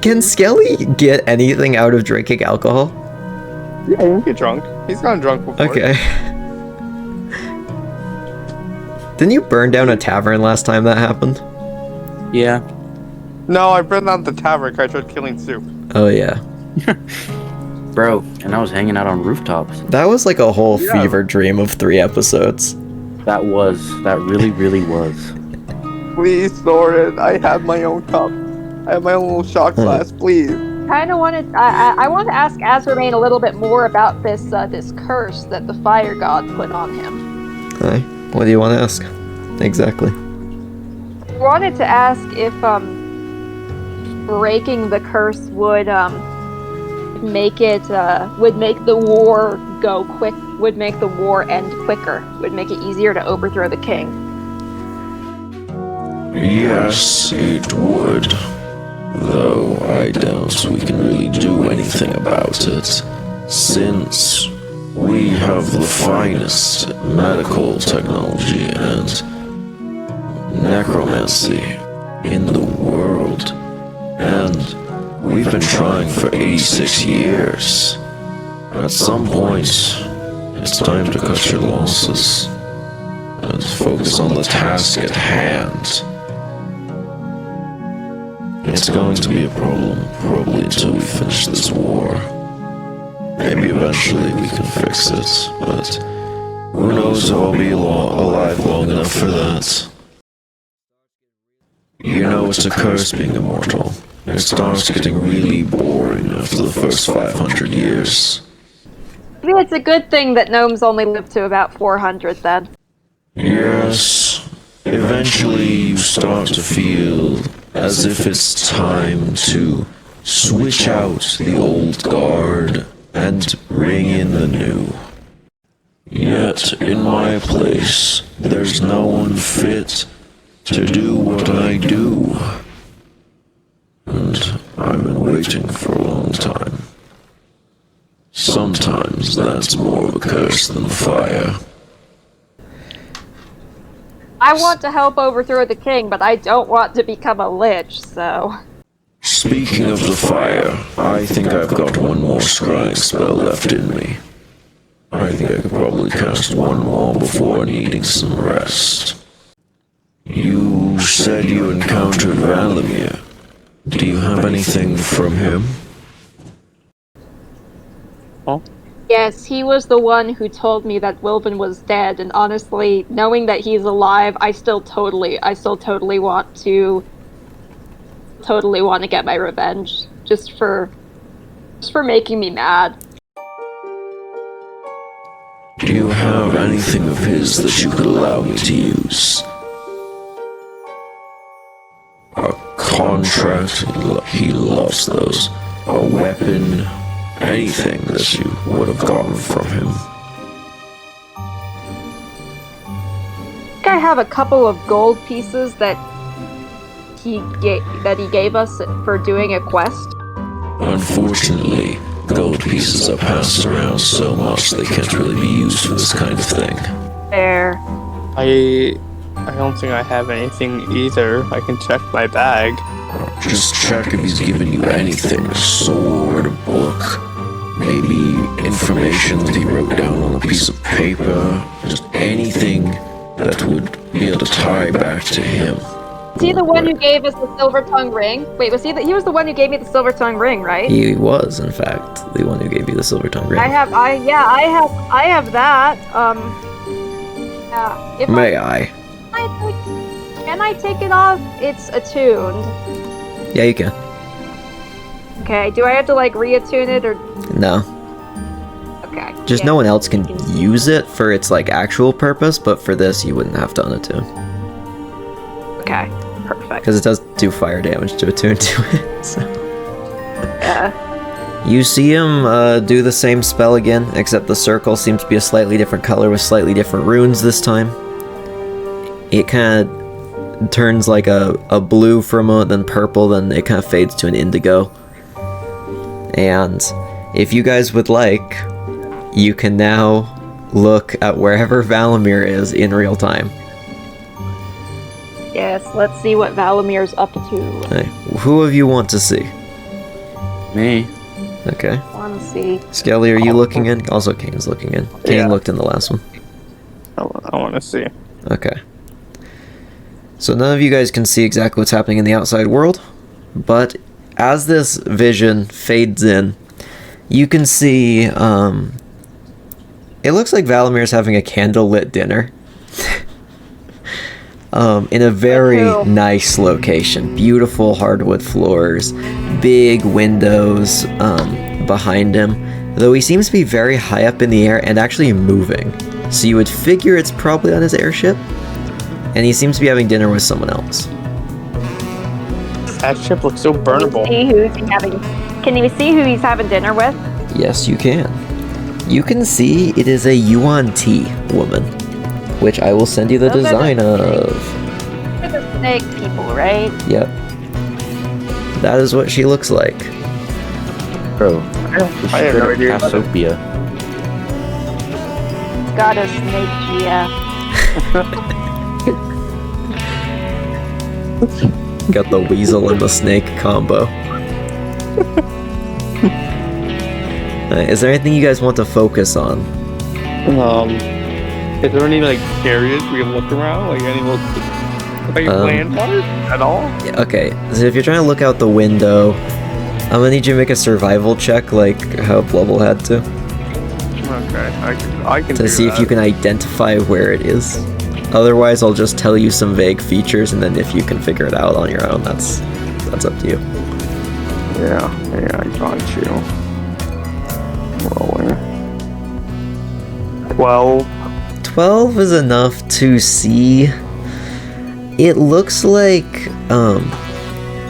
Can Skelly get anything out of drinking alcohol? Yeah, he can get drunk. He's gotten drunk before. Okay. Didn't you burn down a tavern last time that happened? Yeah. No, I burned down the tavern 'cause I tried killing Soup. Oh yeah. Bro, and I was hanging out on rooftops. That was like a whole Yeah. fever dream of 3 episodes. That really, really was. Please, Soren, I have my own cup. I have my own little shot glass, please. Kind of wanted. I want to ask Azrimein a little bit more about this this curse that the fire god put on him. Hi. What do you want to ask? Exactly. I wanted to ask if breaking the curse would make the war go quick, would make the war end quicker, would make it easier to overthrow the king. Yes, it would. Though I doubt we can really do anything about it, since we have the finest medical technology and necromancy in the world. And we've been trying for 86 years. At some point, it's time to cut your losses and focus on the task at hand. It's going to be a problem, probably until we finish this war. Maybe eventually we can fix it, but who knows if I'll be alive long enough for that. You know, it's a curse being immortal. It starts getting really boring after the first 500 years. Maybe it's a good thing that gnomes only live to about 400 then. Yes, eventually you start to feel as if it's time to switch out the old guard and bring in the new. Yet, in my place, there's no one fit to do what I do. And I've been waiting for a long time. Sometimes that's more of a curse than fire. I want to help overthrow the king, but I don't want to become a lich, so... Speaking of the fire, I think I've got one more scrying spell left in me. I think I could probably cast one more before needing some rest. You said you encountered Valimir. Do you have anything from him? Yes, he was the one who told me that Wilvin was dead, and honestly, knowing that he's alive, I still totally want to get my revenge, just for making me mad. Do you have anything of his that you could allow me to use? A contract, he loves those. A weapon, anything that you would have gotten from him. I think I have a couple of gold pieces that he gave us for doing a quest. Unfortunately, gold pieces are passed around so much they can't really be used for this kind of thing. There. I don't think I have anything either. I can check my bag. Just check if he's given you anything. A sword, a book, maybe information that he wrote down on a piece of paper. Just anything that would be able to tie back to him. Was he the one who gave us the silver tongue ring? Wait, he was the one who gave me the silver tongue ring, right? He was, in fact, the one who gave you the silver tongue ring. I have that. Yeah. Can I take it off? It's attuned. Yeah, you can. Okay, do I have to like reattune it or? No. Okay. Just no one else can use it for its like actual purpose, but for this you wouldn't have to unattune. Okay, perfect. Because it does do fire damage to attune to it, so. Yeah. You see him do the same spell again, except the circle seems to be a slightly different color with slightly different runes this time. It kind of turns like a blue for a moment, then purple, then it kind of fades to an indigo. And if you guys would like, you can now look at wherever Valimir is in real time. Yes, let's see what Valamir's up to. Hey, who of you want to see? Me. Okay. Want to see? Skelly, are you looking in? Also, Kane's looking in. Kane Yeah. looked in the last one. I want to see. Okay. So none of you guys can see exactly what's happening in the outside world, but as this vision fades in, you can see, it looks like Valamir's having a candlelit dinner. In a very nice location. Beautiful hardwood floors, big windows behind him, though he seems to be very high up in the air and actually moving. So you would figure it's probably on his airship, and he seems to be having dinner with someone else. That ship looks so burnable. Can you see who he's having dinner with? Yes, you can. You can see it is a Yuan Ti woman, which I will send you the Those are design the of. They're the snake people, right? Yep. That is what she looks like. Bro, I had no idea. Cassiopeia. Got a snake, yeah. Got the weasel and the snake combo. Is there anything you guys want to focus on? Is there any like areas we can look around? Like any landmarks at all? Yeah, okay, so if you're trying to look out the window, I'm gonna need you to make a survival check, like how Blubble had to. Okay, I can To do see that. if you can identify where it is. Otherwise, I'll just tell you some vague features, and then if you can figure it out on your own, that's up to you. Yeah, I got you. Rolling. 12. 12 is enough to see. It looks like,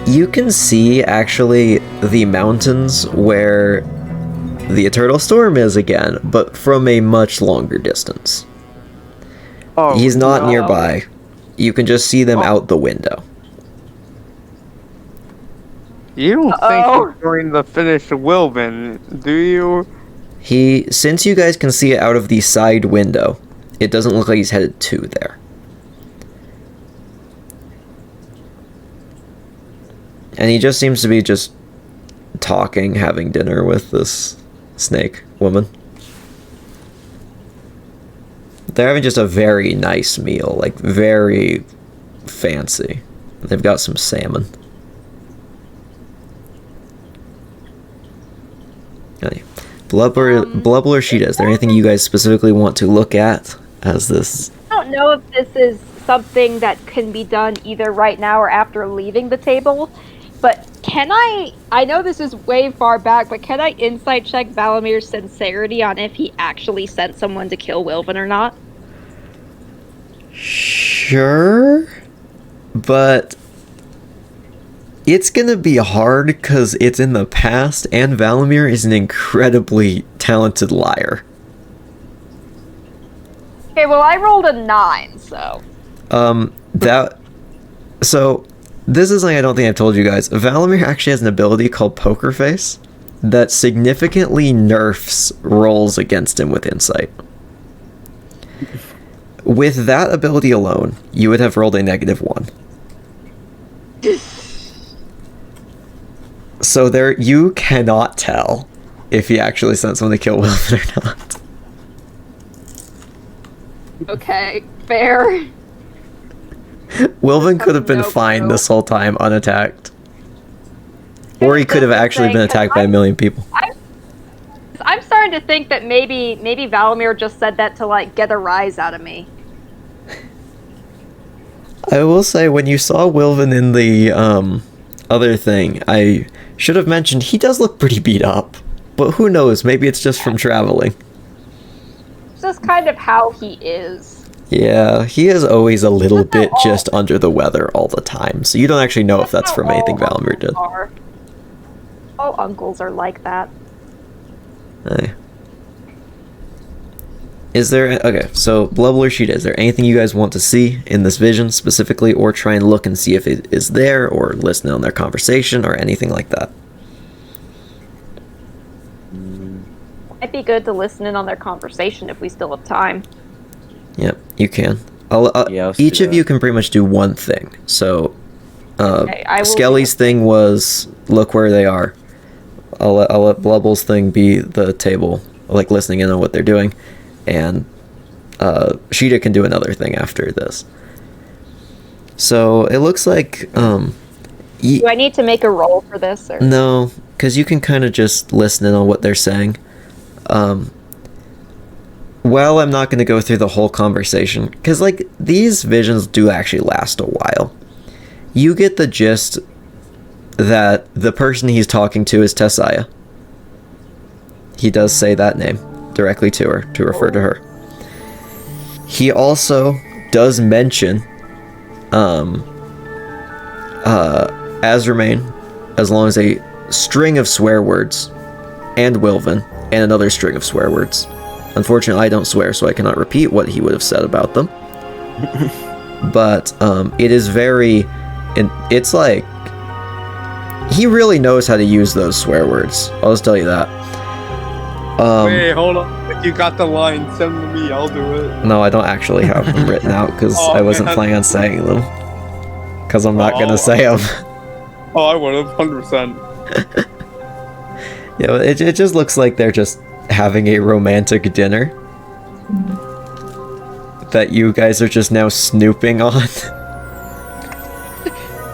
you can see, actually, the mountains where the Eternal Storm is again, but from a much longer distance. Oh, He's not no. nearby. You can just see them out the window. You don't Uh-oh. think he's going to finish Wilvin, do you? Since you guys can see it out of the side window, it doesn't look like he's headed to there. And he just seems to be just talking, having dinner with this snake woman. They're having just a very nice meal, like very fancy. They've got some salmon. Okay. Blubble or Sheeta, is there anything you guys specifically want to look at as this? I don't know if this is something that can be done either right now or after leaving the table, but can I know this is way far back, but can I insight check Valamir's sincerity on if he actually sent someone to kill Wilvin or not? Sure, but it's gonna be hard because it's in the past, and Valamir is an incredibly talented liar. Okay, well, I rolled a 9, so... So, this is something I don't think I've told you guys. Valamir actually has an ability called Poker Face that significantly nerfs rolls against him with insight. With that ability alone, you would have rolled a -1. So there, you cannot tell if he actually sent someone to kill Wilfred or not. Okay, fair. Wilvin could have been fine this whole time, unattacked. Or he could have actually been attacked by a million people. I'm starting to think that maybe Valamir just said that to, like, get a rise out of me. I will say, when you saw Wilvin in the other thing, I should have mentioned he does look pretty beat up. But who knows, maybe it's just from traveling. It's just kind of how he is. Yeah, he is always a little bit just under the weather all the time, so you don't actually know if that's from anything Valamir did. All uncles are like that. Hey. Is there... Okay, so Blubble or Sheeta, is there anything you guys want to see in this vision specifically, or try and look and see if it is there, or listen on their conversation, or anything like that? Might be good to listen in on their conversation if we still have time. Yep, you can. Each of you can pretty much do one thing. So, Skelly's thing was look where they are. I'll let Blubble's thing be the table, like listening in on what they're doing, and Sheeta can do another thing after this. So it looks like do I need to make a roll for this? Or? No, because you can kind of just listen in on what they're saying. Well, I'm not going to go through the whole conversation, because, like, these visions do actually last a while. You get the gist that the person he's talking to is Tessiah. He does say that name directly to her, to refer to her. He also does mention Azrimein, as long as a string of swear words, and Wilvin, and another string of swear words. Unfortunately, I don't swear, so I cannot repeat what he would have said about them. But it is very... It's like... He really knows how to use those swear words. I'll just tell you that. Wait, hold on. If you got the line, send them to me, I'll do it. No, I don't actually have them written out, because I wasn't planning on saying them. Because I'm not going to say them. Oh, I would have, 100%. Yeah, it just looks like they're just having a romantic dinner that you guys are just now snooping on.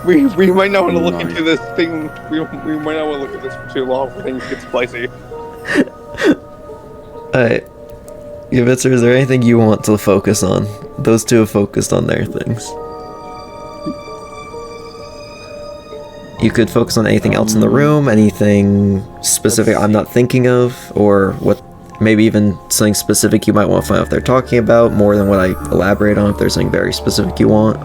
We might not want to look into this thing. We might not want to look at this for too long. Things get spicy. Alright. Yavitzer, is there anything you want to focus on? Those two have focused on their things. You could focus on anything else in the room, anything specific I'm not thinking of, or what, maybe even something specific you might want to find out if they're talking about, more than what I elaborate on, if there's something very specific you want.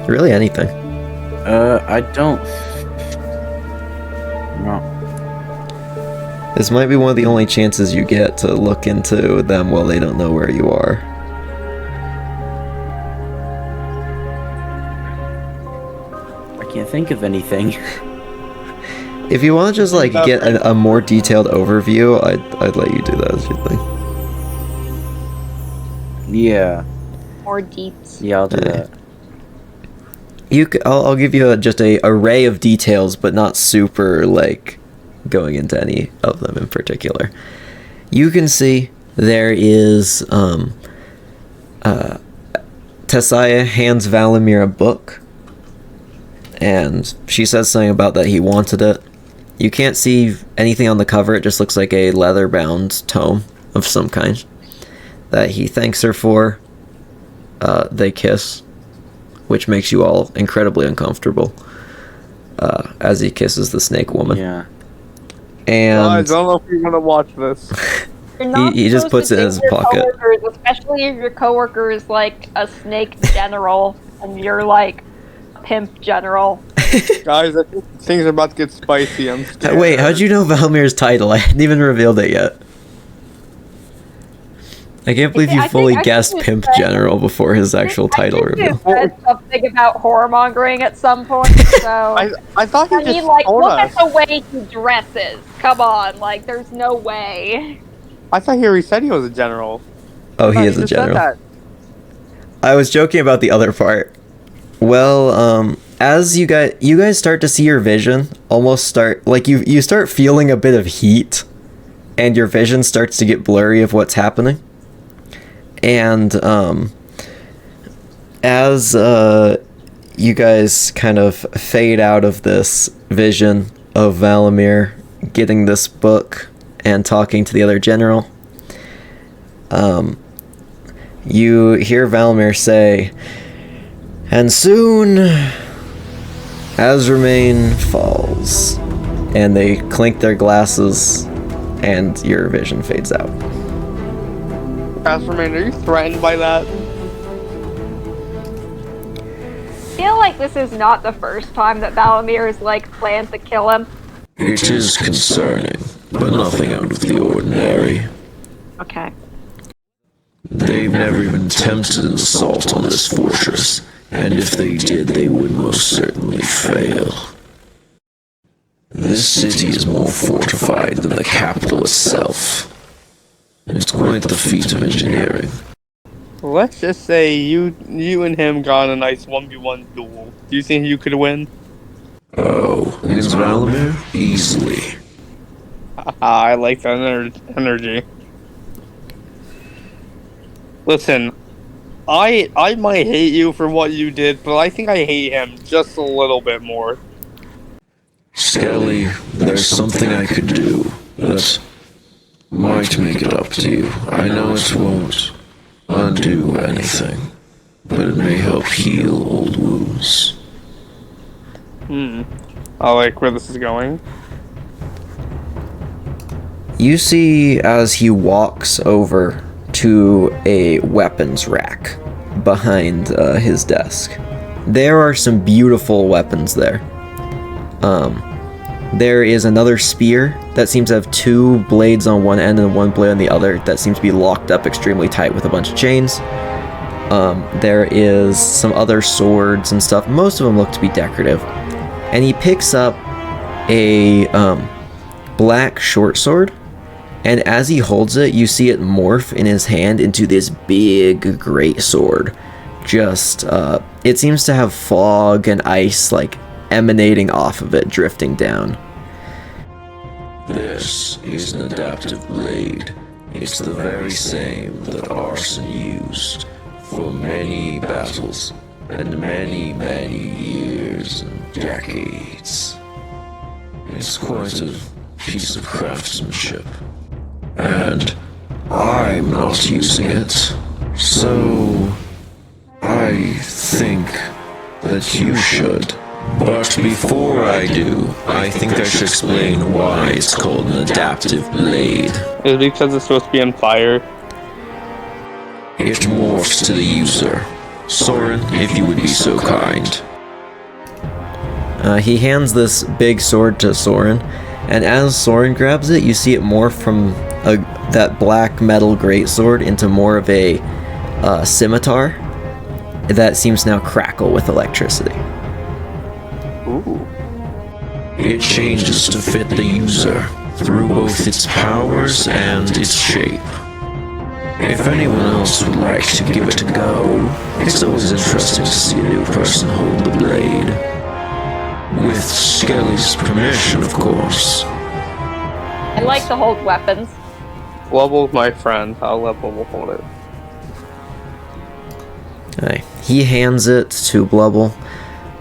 Really anything. I don't... No. This might be one of the only chances you get to look into them while they don't know where you are. I can't think of anything. If you want to just like get a more detailed overview, I'd let you do that as you think. Yeah. More deets. Yeah, I'll do that. I'll give you just a array of details, but not super like going into any of them in particular. You can see there is Tessaya hands Valimir a book, and she says something about that he wanted it. You can't see anything on the cover, it just looks like a leather-bound tome of some kind that he thanks her for. They kiss, which makes you all incredibly uncomfortable as he kisses the snake woman. Yeah. And Guys, I don't know if you want to watch this. You're not he just supposed puts to it in date his your pocket. coworkers, especially if your coworker is like a snake general and you're like a pimp general. Guys, I think things are about to get spicy. I'm scared. Wait, how'd you know Valmir's title? I hadn't even revealed it yet. I can't believe you fully guessed you Pimp said- General before his actual title I think reveal. you said something about whoremongering at some point, so... I thought he I just mean, like, told look us. at the way he dresses. Come on, like, there's no way. I thought he already said he was a general. Oh, I thought he is a just said general. that. I was joking about the other part. Well, as you guys start to see your vision almost start, like, you start feeling a bit of heat, and your vision starts to get blurry of what's happening. And, as, you guys kind of fade out of this vision of Valimir getting this book and talking to the other general, you hear Valimir say, "And soon Azrimein falls," and they clink their glasses, and your vision fades out. Azrimein, are you threatened by that? I feel like this is not the first time that Valimir has, like, planned to kill him. It is concerning, but nothing out of the ordinary. Okay. They've never even attempted an assault on this fortress, and if they did, they would most certainly fail. This city is more fortified than the capital itself. It's quite the feat of engineering. Let's just say you and him got in a nice 1v1 duel. Do you think you could win? Oh, against Valimir? Easily. I like that energy. Listen, I might hate you for what you did, but I think I hate him just a little bit more. Skelly, there's something I could do that might make it up to you. I know it won't undo anything, but it may help heal old wounds. I like where this is going. You see as he walks over to a weapons rack behind his desk. There are some beautiful weapons there. There is another spear that seems to have two blades on one end and one blade on the other that seems to be locked up extremely tight with a bunch of chains. There is some other swords and stuff. Most of them look to be decorative. And he picks up a black short sword, and as he holds it, you see it morph in his hand into this big great sword. Just, it seems to have fog and ice, like, emanating off of it, drifting down. This is an adaptive blade. It's the very same that Arson used for many battles and many, many years and decades. It's quite a piece of craftsmanship. And I'm not using it, so I think that you should. But before I do, I think I should explain why it's called an adaptive blade. Is it because it's supposed to be on fire? It morphs to the user. Soren, if you would be so kind. He hands this big sword to Soren, and as Soren grabs it, you see it morph from that black metal greatsword into more of a scimitar that seems to now crackle with electricity. Ooh. It changes to fit the user through both its powers and its shape. If anyone else would like to give it a go, it's always interesting to see a new person hold the blade. With Skelly's permission, of course. I like to hold weapons. Level with my friend. I'll level will hold it. Okay. He hands it to Blubble.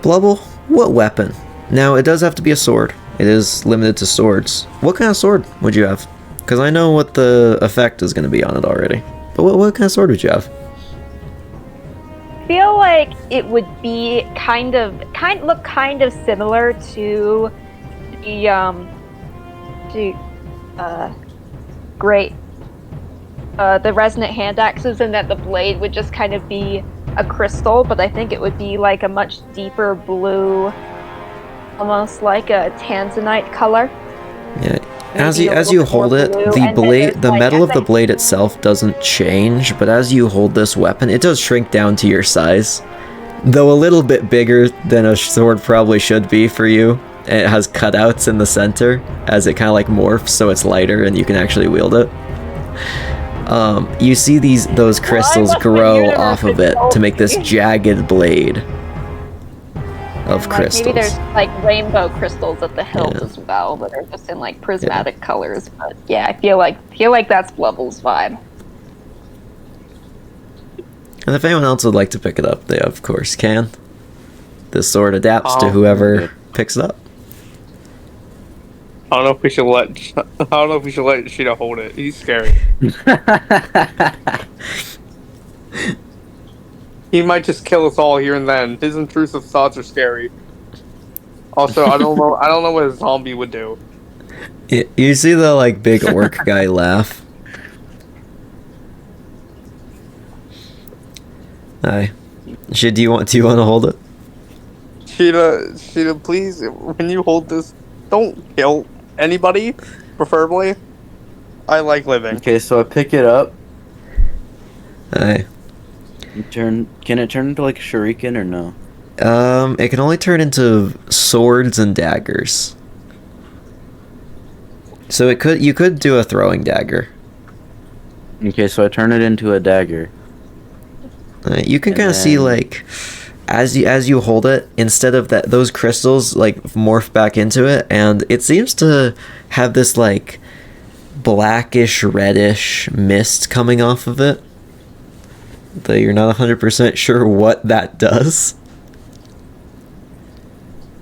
Blubble, what weapon? Now, it does have to be a sword. It is limited to swords. What kind of sword would you have? Because I know what the effect is going to be on it already. But what kind of sword would you have? I feel like it would be look kind of similar to the resonant hand axes, in that the blade would just kind of be a crystal, but I think it would be like a much deeper blue, almost like a tanzanite color. Yeah. As you hold it, the metal of the blade itself doesn't change, but as you hold this weapon, it does shrink down to your size. Though a little bit bigger than a sword probably should be for you. And it has cutouts in the center as it kind of like morphs, so it's lighter and you can actually wield it. You see those crystals grow off of it to make this jagged blade of crystals. Maybe there's like rainbow crystals at the hilt as well that are just in like prismatic colors. But yeah, I feel like that's Blubble's vibe. And if anyone else would like to pick it up, they of course can. This sword adapts to whoever picks it up. I don't know if we should let Sheeta hold it. He's scary. He might just kill us all here and then. His intrusive thoughts are scary. Also, I don't know what a zombie would do. You see the like big orc guy laugh. Hi. Do you want to hold it? Sheeta, please, when you hold this, don't kill anybody, preferably. I like living. Okay, so I pick it up. Hi. Can it turn into like a shuriken or no? It can only turn into swords and daggers. So you could do a throwing dagger. Okay, so I turn it into a dagger. You can kind of see like as you hold it, instead of those crystals like morph back into it, and it seems to have this like blackish reddish mist coming off of it. Though you're not 100% sure what that does.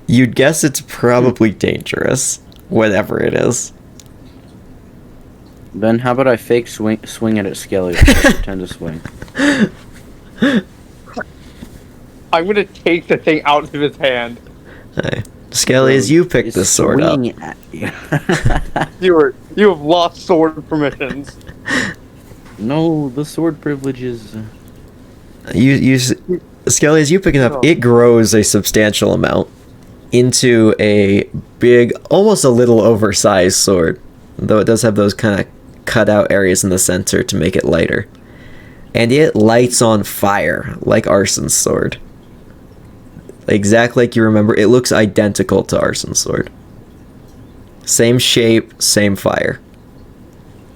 You'd guess it's probably dangerous, whatever it is. Then how about I fake swing it at Skelly? Pretend to swing. I'm gonna take the thing out of his hand. Hey. Skelly, as you pick the sword up. At you. You have lost sword permissions. No, the sword privileges. Skelly, as you pick it up, it grows a substantial amount into a big, almost a little oversized sword. Though it does have those kind of cut out areas in the center to make it lighter. And it lights on fire, like Arson's sword. Exactly like you remember, it looks identical to Arson's sword. Same shape, same fire.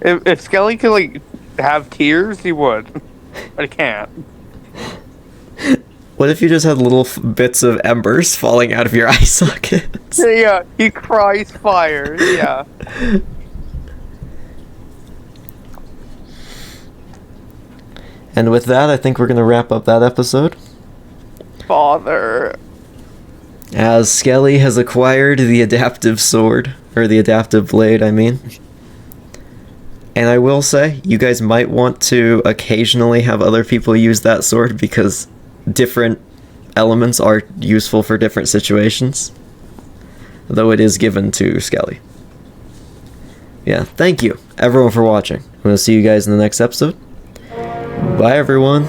If Skelly could, like, have tears, he would. But he can't. What if you just had little bits of embers falling out of your eye sockets? Yeah, he cries fire, yeah. And with that, I think we're going to wrap up that episode. Father. As Skelly has acquired the adaptive sword, or the adaptive blade, I mean. And I will say, you guys might want to occasionally have other people use that sword because different elements are useful for different situations. Though it is given to Skelly. Yeah, thank you, everyone, for watching. I'm going to see you guys in the next episode. Bye, everyone.